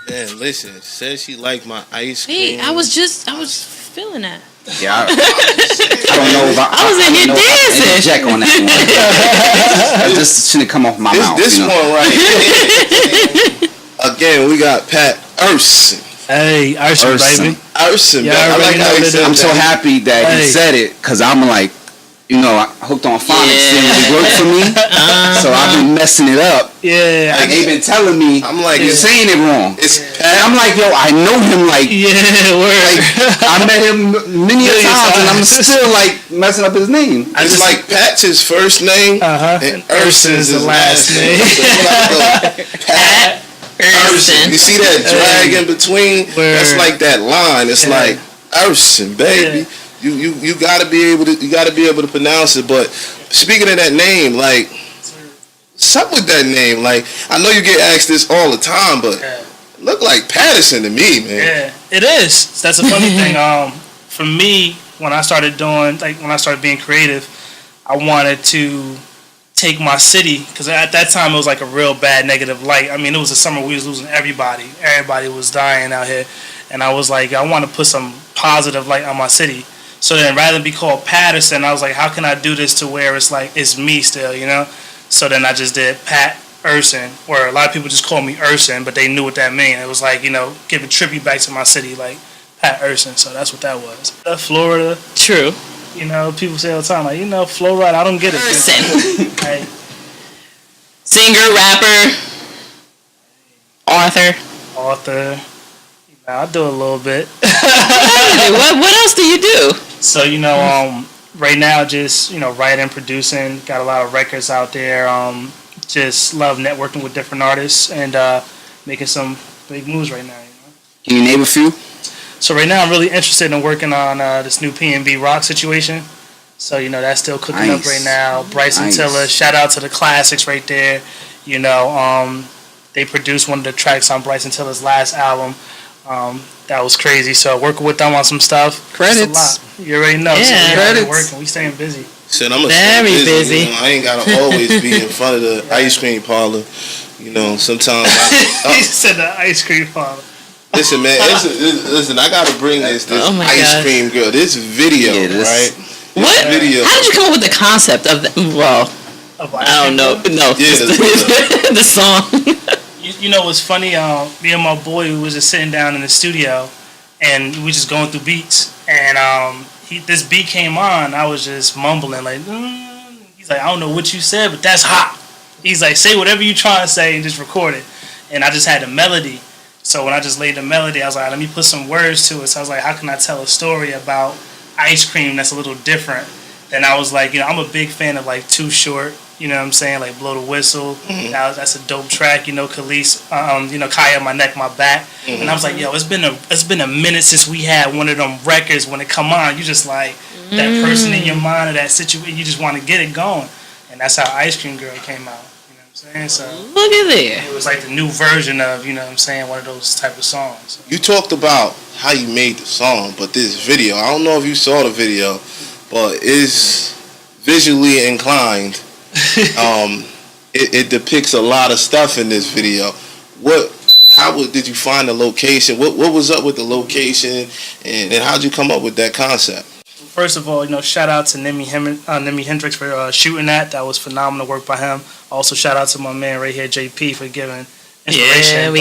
Man, listen. Says she like my ice Hey, cream. I was feeling that. Yeah, I don't know if I was in here dancing. Interject on that one. This shouldn't come off my mouth. This one right here. Again, we got Pat Urson. Hey, Urson, baby. Urson, Yeah, I like how he said I'm so happy that he said it because I'm like, I hooked on phonics didn't really work for me, so I've been messing it up. Yeah, like they've been telling me, I'm like, you're saying it wrong. It's Pat. And I'm like, yo, I know him like, word. I met him many times, and I'm still like messing up his name. It's like Pat's his first name, and Urson's his last name. Pat Urson. You see that drag in between? That's like that line. It's like Urson, baby. You gotta be able to pronounce it. But speaking of that name, like, what's up with that name? Like, I know you get asked this all the time, but look like Patterson to me, man. Yeah, it is. That's a funny thing. For me, when I started being creative, I wanted to take my city, because at that time it was like a real bad negative light. I mean, it was the summer, we was losing everybody. Everybody was dying out here, and I was like, I want to put some positive light on my city. So then, rather than be called Patterson, I was like, how can I do this to where it's like it's me still, So then I just did Pat Urson, or a lot of people just call me Urson, but they knew what that meant. It was like, give a tribute back to my city, like Pat Urson. So that's what that was. Florida. True. People say all the time, like, Florida, I don't get it. Urson. Hey. Singer, rapper, author. I do a little bit. What else do you do? So, right now, just, writing, producing, got a lot of records out there. Just love networking with different artists and making some big moves right now. Can you name a few? So right now, I'm really interested in working on this new P&B Rock situation. So, that's still cooking up right now. Bryson Tiller, shout out to the classics right there. They produced one of the tracks on Bryson Tiller's last album. That was crazy. So working with them on some stuff. Credits. You already know. Yeah. So credits. Working. We staying busy. Said I'm very busy. I ain't gotta always be in front of the ice cream parlor. Sometimes. He said the ice cream parlor. Listen, man. Listen. I gotta bring this ice cream girl. This video, right? What video? How did you come up with the concept of that? Well, I don't know. No, the song. What's funny? Me and my boy, we was just sitting down in the studio, and we just going through beats, and this beat came on. I was just mumbling like, he's like, I don't know what you said, but that's hot. He's like, say whatever you trying to say and just record it. And I just had the melody. So when I just laid the melody, I was like, let me put some words to it. So I was like, how can I tell a story about ice cream that's a little different? And I was like, I'm a big fan of like Too Short. You know what I'm saying? Like Blow the Whistle. Mm-hmm. That's a dope track. Khalees, Kaya, My Neck, My Back. Mm-hmm. And I was like, yo, it's been a minute since we had one of them records. When it come on, you just like that person in your mind or that situation. You just want to get it going. And that's how Ice Cream Girl came out. You know what I'm saying? So look at there. It was like the new version of, one of those type of songs. You talked about how you made the song, but this video, I don't know if you saw the video, but it's visually inclined. It depicts a lot of stuff in this video. Did you find the location? What was up with the location, and how'd you come up with that concept? First of all, shout out to Nimi Hendrix for shooting that. That was phenomenal work by him. Also, shout out to my man right here, JP, for giving inspiration. Yeah, we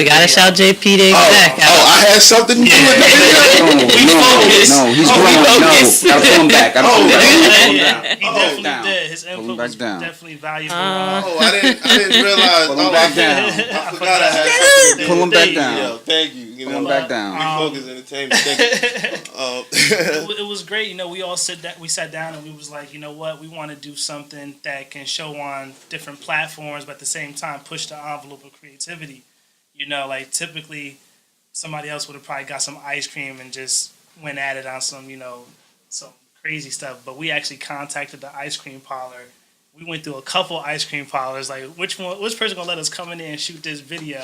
gotta shout JP the exec. I had something to do with it. No, he's growing. Gotta pull him back. He definitely did. His input was definitely valuable. I didn't realize. Pull him back down. I forgot I had something to do. Pull him back down. Yo, thank you. Pull him back down. Focus Entertainment. Thank you. It was great. We all sat down and we was like, you know what? We want to do something that can show on different platforms, but at the same time push the envelope of creativity. Like typically somebody else would have probably got some ice cream and just went at it on some, some crazy stuff. But we actually contacted the ice cream parlor. We went through a couple ice cream parlors, like which person gonna let us come in there and shoot this video?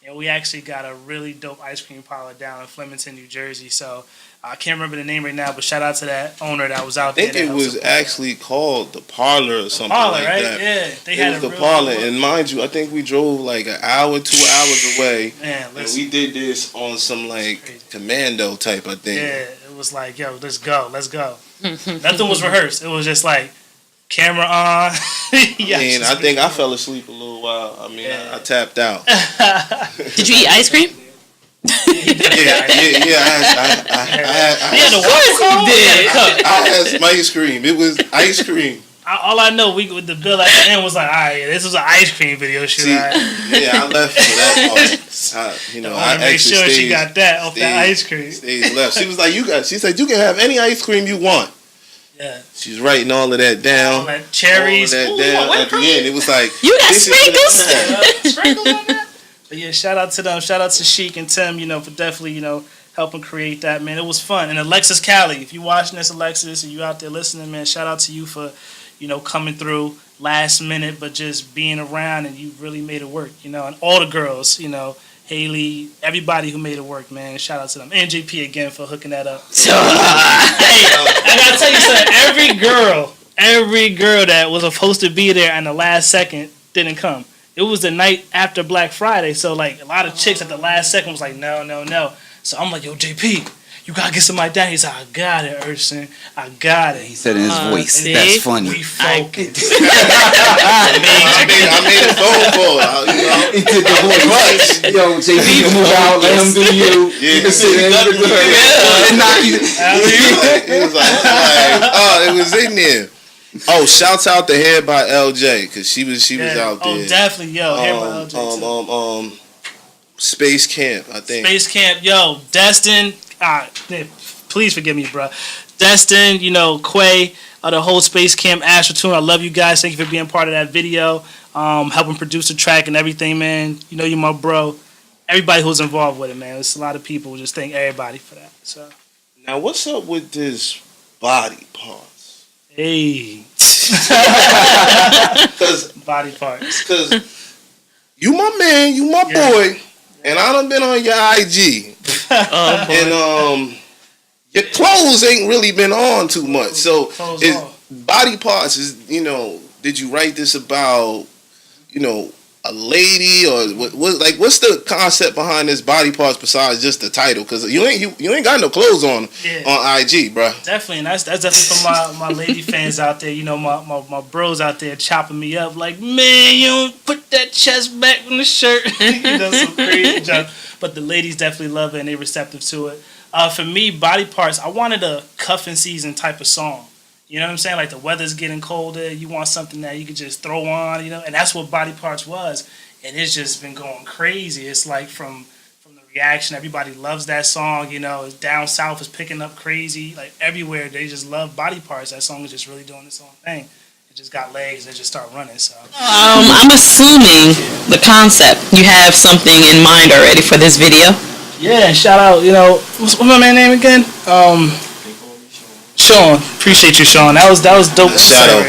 and we actually got a really dope ice cream parlor down in Flemington, New Jersey. So I can't remember the name right now, but shout out to that owner that was out there. I think it was actually called the Parlor or something like right? that. Yeah, they had the Parlor, and mind you, I think we drove like an hour, 2 hours away, and we did this on some like commando type of thing. Yeah, it was like, yo, let's go. Nothing was rehearsed. It was just like camera on. I think I fell asleep a little while. I mean, I tapped out. Did you eat ice cream? I had some ice cream. It was ice cream. All I know, with the bill at the end was like, all right, this was an ice cream video shoot. I left for that part. I make sure she got that off that ice cream. Stayed left. She was like, she said, you can have any ice cream you want. Yeah. She's writing all of that down. All that cherries. All of that down. At the end, it was like, you got sprinkles. Sprinkles on that. But yeah, shout out to them. Shout out to Sheik and Tim, for definitely, helping create that, man. It was fun. And Alexis Cali, if you're watching this, Alexis, and you out there listening, man, shout out to you for, coming through last minute, but just being around, and you really made it work, and all the girls, Haley, everybody who made it work, man. Shout out to them. And JP again for hooking that up. Hey, I gotta tell you something. Every girl that was supposed to be there in the last second didn't come. It was the night after Black Friday, so like a lot of chicks at the last second was like, no. So I'm like, yo, JP, you gotta get somebody down. He's like, I got it, Urson. I got it. He said in his voice. That's funny. We focused. I made a phone call. He took the voice. Yo, JP, move out. Let him do you. Yeah, you can sit there and knock you. He was like, oh, it was in there. Oh, shouts out to Hair by LJ, because she was out there. Oh, definitely, yo, Hair by LJ. Space Camp, I think. Space Camp, yo, Destin. Please forgive me, bro. Destin, Quay, the whole Space Camp Astroturn. I love you guys. Thank you for being part of that video, helping produce the track and everything, man. You're my bro. Everybody who's involved with it, man. There's a lot of people. Just thank everybody for that. So now, what's up with this body parts? Hey, body parts. Because you my man, you my boy, and I done been on your IG, and your clothes ain't really been on too much. So, body parts is did you write this about a lady, or what's the concept behind this body parts besides just the title? Because you ain't got no clothes on IG, bro. Definitely, and that's definitely for my lady fans out there. My bros out there chopping me up like, man, you don't put that chest back on the shirt. Some crazy job. But the ladies definitely love it and they're receptive to it. For me, body parts, I wanted a cuffing season type of song. You know what I'm saying? Like the weather's getting colder. You want something that you could just throw on, and that's what Body Parts was. And it's just been going crazy. It's like from the reaction, everybody loves that song. Down south is picking up crazy. Like everywhere, they just love Body Parts. That song is just really doing its own thing. It just got legs and just start running. So I'm assuming the concept. You have something in mind already for this video. Yeah, and shout out. What's my man's name again? Sean, appreciate you, Sean. That was dope. Shadow.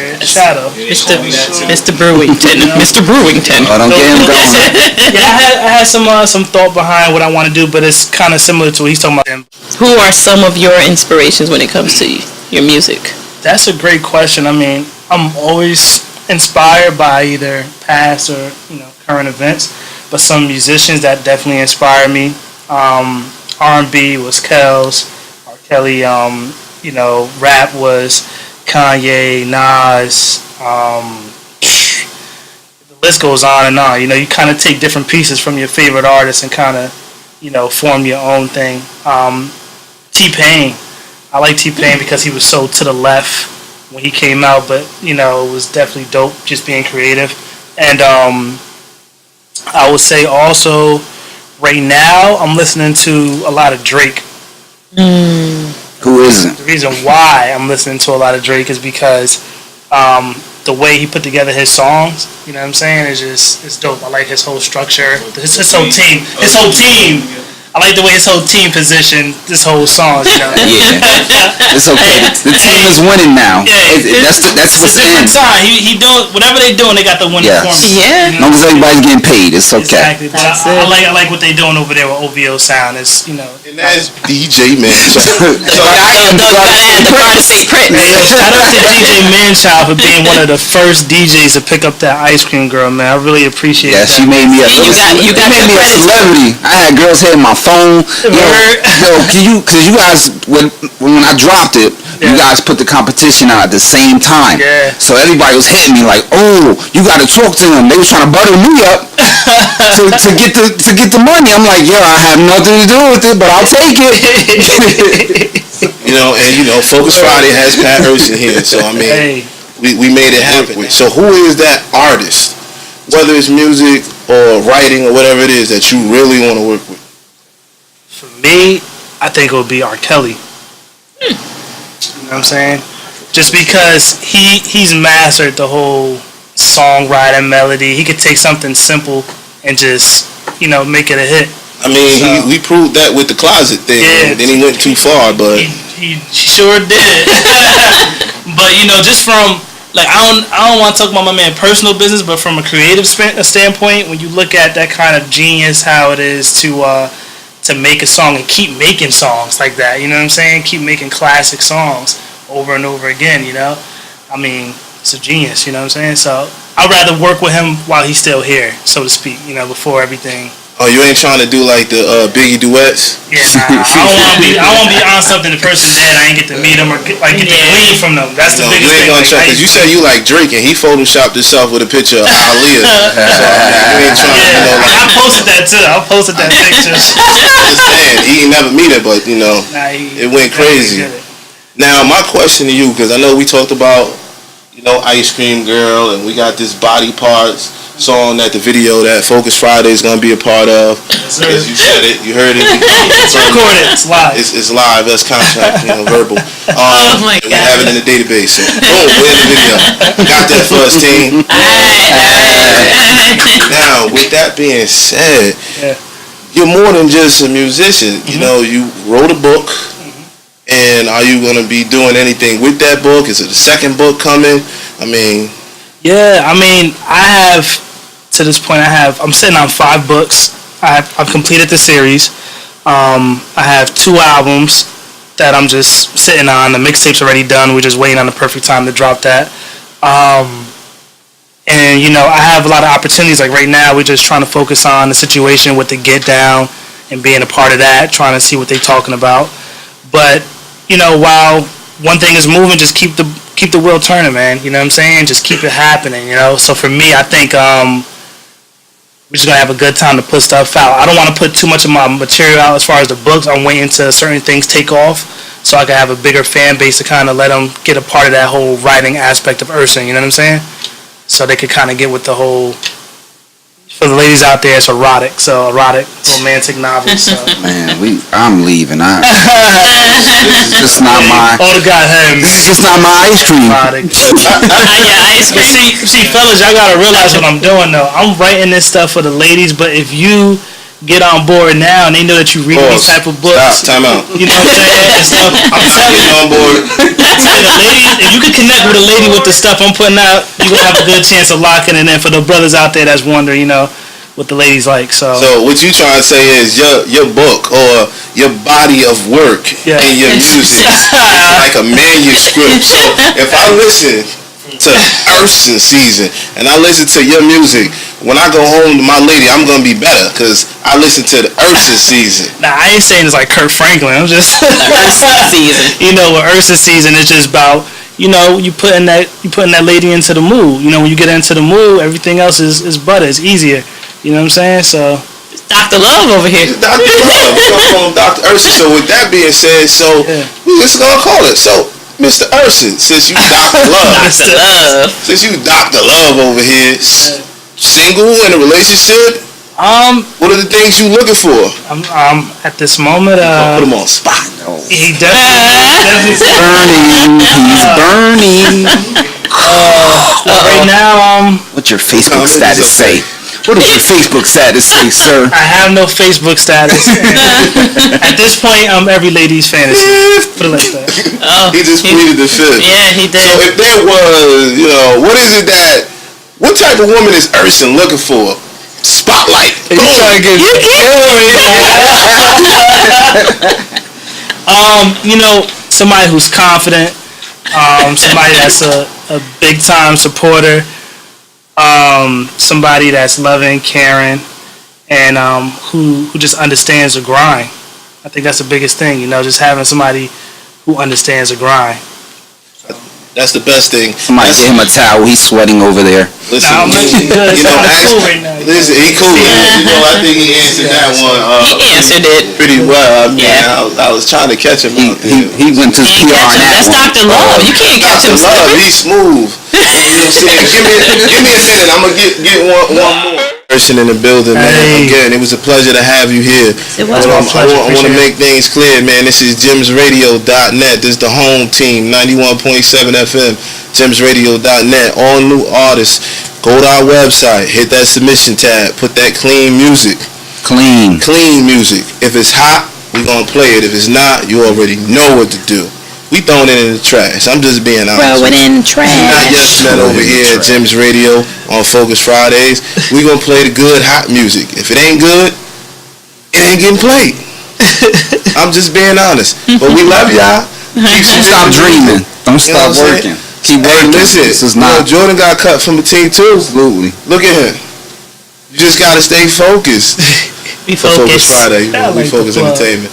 Mr. Brewington. Mr. Brewington. Oh, don't get him going. Yeah, I had some thought behind what I want to do, but it's kind of similar to what he's talking about. Who are some of your inspirations when it comes to your music? That's a great question. I mean, I'm always inspired by either past or current events, but some musicians that definitely inspire me. R&B was Kells, R. Kelly. Rap was Kanye, Nas, the list goes on and on. You kind of take different pieces from your favorite artists and kind of, form your own thing. T-Pain. I like T-Pain because he was so to the left when he came out, but, it was definitely dope just being creative. And I would say also, right now, I'm listening to a lot of Drake. Who isn't? The reason why I'm listening to a lot of Drake is because the way he put together his songs, it's dope. I like his whole structure, his whole team. I like the way his whole team positioned this whole song. You know. Yeah, it's okay. The team is winning now. Yeah, that's what's a different time. He doing whatever they doing. They got the winning formula. Yeah. As long as everybody's getting paid, it's okay. Exactly. But I like what they doing over there with OVO Sound. It's And that's DJ Manchild. So I am the Print. Shout out to DJ Manchild for being one of the first DJs to pick up that ice cream girl, man. I really appreciate that. Yeah, she made me a celebrity. I had girls hitting my phone. Yo, cause you guys when I dropped it, you guys put the competition out at the same time. Yeah. So everybody was hitting me like, oh, you gotta talk to them. They was trying to butter me up to get the money. I'm like, yo, I have nothing to do with it, but I'll take it. Focus Friday has Pat Urson here, so I mean, we made it happen. So who is that artist, whether it's music or writing or whatever it is, that you really want to work with? For me, I think it would be R. Kelly. You know what I'm saying? Just because he's mastered the whole songwriting melody. He could take something simple and just, make it a hit. I mean, we proved that with the Closet thing. Yeah, then he went too far, but he sure did. But just from I don't want to talk about my man personal business, but from a creative standpoint, when you look at that kind of genius, how it is to make a song and keep making songs like that, you know what I'm saying? Keep making classic songs over and over again, I mean, it's a genius, you know what I'm saying? So I'd rather work with him while he's still here, so to speak, before everything. Oh, you ain't trying to do like the Biggie duets? Yeah, nah. I don't want to be on something. The person dead, I ain't get to meet them or get to glean from them. That's the biggest thing. Because you said you like Drake and he photoshopped himself with a picture of Aaliyah. You ain't trying to, I posted that too. I posted that picture. Just saying, he ain't never meet her, but it went crazy. Now my question to you, because I know we talked about Ice Cream Girl, and we got this Body Parts song that the video that Focus Friday is gonna be a part of. As you said it, you heard it. It's recorded. It's live. It's live. That's contract, verbal. Oh my God. We have it in the database. So boom, we're in the video. Got that for us, team. Now, with that being said, you're more than just a musician. You wrote a book. And are you gonna be doing anything with that book? Is it a second book coming? To this point, I'm sitting on 5 books. I've completed the series. I have 2 albums that I'm just sitting on. The mixtape's already done. We're just waiting on the perfect time to drop that. And I have a lot of opportunities. Like right now, we're just trying to focus on the situation with the Get Down and being a part of that, trying to see what they're talking about. But while one thing is moving, just keep the wheel turning, man. You know what I'm saying? Just keep it happening. So for me, I think we're just gonna have a good time to put stuff out. I don't want to put too much of my material out as far as the books. I'm waiting till certain things take off so I can have a bigger fan base to kind of let them get a part of that whole writing aspect of Urson. You know what I'm saying? So they could kind of get with the whole. For the ladies out there, it's erotic romantic novels. So. Man, I'm leaving. This is just not my. Oh God, this is just not my ice cream. Ice cream. See, fellas, y'all gotta realize what I'm doing though. I'm writing this stuff for the ladies, but if you get on board now and they know that you read these type of books, time out. You know what I'm saying? I'm telling you, on board. If you can connect with a lady with the stuff I'm putting out, you gonna have a good chance of locking it in. For the brothers out there that's wondering, what the ladies like. So what you trying to say is your book or your body of work and your music is like a manuscript. So if I listen to Urson Season and I listen to your music, when I go home to my lady, I'm gonna be better because I listen to the Urson Season. Nah, I ain't saying it's like Kirk Franklin. I'm just Urson Season. With Urson Season, it's just about you putting that lady into the mood. When you get into the mood, everything else is butter. It's easier. You know what I'm saying? So it's Dr. Love over here. Dr. Love. We're gonna call him Dr. Urson. So with that being said, we're just gonna call it. So Mr. Urson, since you Dr. Love, since you Dr. Love over here, single in a relationship. What are the things you looking for? I'm at this moment. Put him on spot. He definitely burning. He's burning. Right now, what's your Facebook status say? What does your Facebook status say, sir? I have no Facebook status. At this point, I'm every lady's fantasy. Put it like that. Oh, he just pleaded the fifth. Yeah, he did. So if there was, what type of woman is Urson looking for? Spotlight. You trying to get somebody who's confident, somebody that's a big time supporter, somebody that's loving, caring, and who just understands the grind. I think that's the biggest thing, just having somebody who understands the grind. That's the best thing. Somebody get him a towel. He's sweating over there. Listen, I'm actually good. Cool right now. Listen, he cool. I think he answered that one. He answered it pretty well. I was trying to catch him out there. He went to PR on that. That's Dr. Love. You can't catch him. Dr. Love, he's smooth. You know what I'm saying? Give me a minute. I'm gonna get one more person in the building, man. Again, it was a pleasure to have you here. It was I want to make things clear, man. This is JimsRadio.net. This is the home team, 91.7 FM, JimsRadio.net. All new artists. Go to our website, hit that submission tab, put that clean music. Clean music. If it's hot, we gonna play it. If it's not, you already know what to do. We throwing it in the trash. I'm just being honest. Throw it in trash. Not Yes Men over here at Jim's Radio on Focus Fridays. We gonna play the good hot music. If it ain't good, it ain't getting played. I'm just being honest. But we love y'all. Don't stop dreaming. Don't stop working. Keep working. Listen, this is not. Jordan got cut from the team too. Absolutely. Look at him. You just gotta stay focused. We focus Friday. We focus entertainment.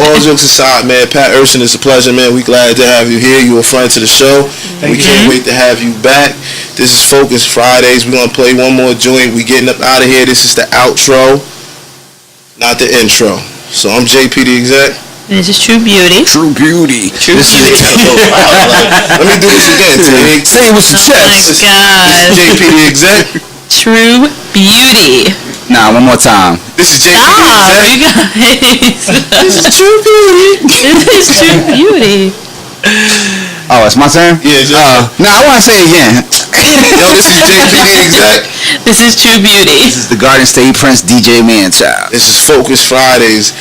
All jokes aside, man, Pat Urson, it's a pleasure, man. We glad to have you here. You're a friend to the show. We can't wait to have you back. This is Focus Fridays. We're gonna play one more joint. We getting up out of here. This is the outro, not the intro. So I'm JP the exec. This is True Beauty. True Beauty. Let me do this again. Say it with your chest. Oh my God. This is JP the exec. True Beauty. Nah, one more time. This is JP you the guys. This is True Beauty. This is True Beauty. Oh, it's my turn? Yeah, I want to say it again. Yo, this is JP the exec. This is True Beauty. This is the Garden State Prince, DJ Manchild. This is Focus Fridays.